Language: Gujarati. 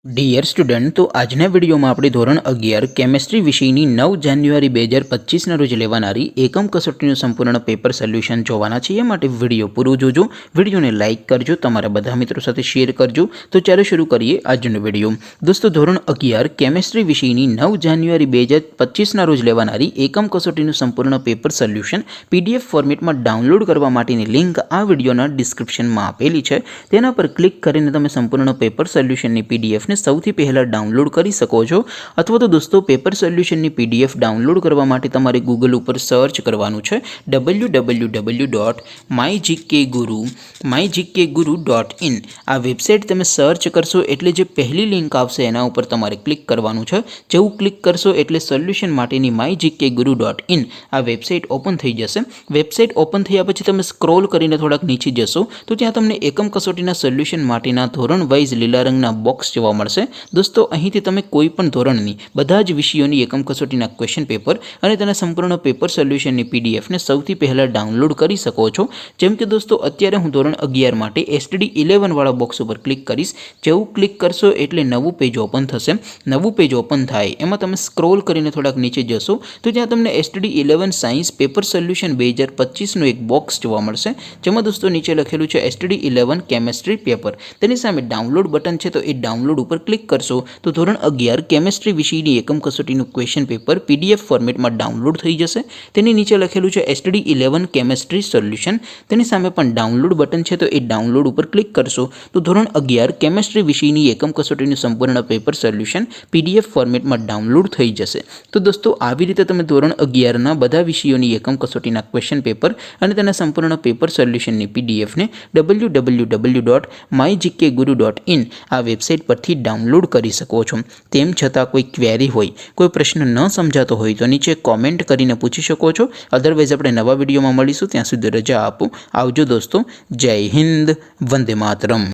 ડિયર સ્ટુડન્ટ, તો આજના વિડીયોમાં આપણે ધોરણ 11 કેમેસ્ટ્રી વિષયની 9 જાન્યુઆરી 2025ના રોજ લેવાનારી એકમ કસોટીનું સંપૂર્ણ પેપર સોલ્યુશન જોવાના છીએ. માટે વિડીયો પૂરો જોજો, વિડીયોને લાઇક કરજો, તમારા બધા મિત્રો સાથે શેર કરજો. તો ચાલો શરૂ કરીએ આજનો વિડીયો. દોસ્તો, ધોરણ 11 કેમેસ્ટ્રી વિષયની 9 જાન્યુઆરી 2025ના રોજ લેવાનારી એકમ કસોટીનું સંપૂર્ણ પેપર સોલ્યુશન PDF ફોર્મેટમાં ડાઉનલોડ કરવા માટેની લિંક આ વિડીયોના ડિસ્ક્રિપ્શનમાં આપેલી છે. તેના પર ક્લિક કરીને તમે સંપૂર્ણ પેપર સોલ્યુશનની PDF સૌથી પહેલાં ડાઉનલોડ કરી શકો છો. અથવા તો દોસ્તો, પેપર સોલ્યુશનની PDF ડાઉનલોડ કરવા માટે તમારે ગૂગલ ઉપર સર્ચ કરવાનું છે www.mygkguru.in. આ વેબસાઇટ તમે સર્ચ કરશો એટલે જે પહેલી લિંક આવશે એના ઉપર તમારે ક્લિક કરવાનું છે. જેવું ક્લિક કરશો એટલે સોલ્યુશન માટેની mygkguru.in આ વેબસાઇટ ઓપન થઈ જશે. વેબસાઇટ ઓપન થયા પછી તમે સ્ક્રોલ કરીને થોડાક નીચે જશો તો ત્યાં તમને એકમ કસોટીના સોલ્યુશન માટેના ધોરણ વાઇઝ લીલા રંગના બોક્સ જોવા મળશે. દોસ્તો, અહીંથી તમે કોઈ પણ ધોરણની બધા જ વિષયોની એકમ કસોટીના ક્વેશ્ચન પેપર અને તેના સંપૂર્ણ પેપર સોલ્યુશનની PDFને સૌથી પહેલાં ડાઉનલોડ કરી શકો છો. જેમ કે દોસ્તો, અત્યારે હું ધોરણ 11 માટે STD 11 વાળા બોક્સ ઉપર ક્લિક કરીશ. જેવું ક્લિક કરશો એટલે નવું પેજ ઓપન થશે. નવું પેજ ઓપન થાય એમાં તમે સ્ક્રોલ કરીને થોડાક નીચે જશો તો ત્યાં તમને STD 11 સાયન્સ પેપર સોલ્યુશન 2025નું એક બોક્સ જોવા મળશે. જેમાં દોસ્તો નીચે લખેલું છે STD 11 કેમેસ્ટ્રી પેપર. તેની સામે ડાઉનલોડ બટન છે, તો એ ડાઉનલોડ ઉપર ક્લિક કરશો તો ધોરણ 11 કેમેસ્ટ્રી વિષયની એકમ કસોટીનું ક્વેશ્ચન પેપર PDF ફોર્મેટમાં ડાઉનલોડ થઈ જશે. તેની નીચે લખેલું છે STD 11 કેમેસ્ટ્રી સોલ્યુશન. તેની સામે પણ ડાઉનલોડ બટન છે, તો એ ડાઉનલોડ ઉપર ક્લિક કરશો તો ધોરણ 11 કેમેસ્ટ્રી વિષયની એકમ કસોટીનું સંપૂર્ણ પેપર સોલ્યુશન PDF ફોર્મેટમાં ડાઉનલોડ થઈ જશે. તો દોસ્તો, આવી રીતે તમે ધોરણ 11ના બધા વિષયોની એકમ કસોટીના ક્વેશ્ચન પેપર અને તેના સંપૂર્ણ પેપર સોલ્યુશનની PDFને www.mygkguru.in આ વેબસાઇટ પરથી ડાઉનલોડ કરી શકો છો. તેમ છતાં કોઈ ક્વેરી હોય, કોઈ પ્રશ્ન ન સમજાતો હોય તો નીચે કોમેન્ટ કરીને પૂછી શકો છો. અધરવાઇઝ આપણે નવા વિડીયોમાં મળીશું. ત્યાં સુધી રજા આપો. આવજો દોસ્તો. જય હિન્દ. વંદે માતરમ.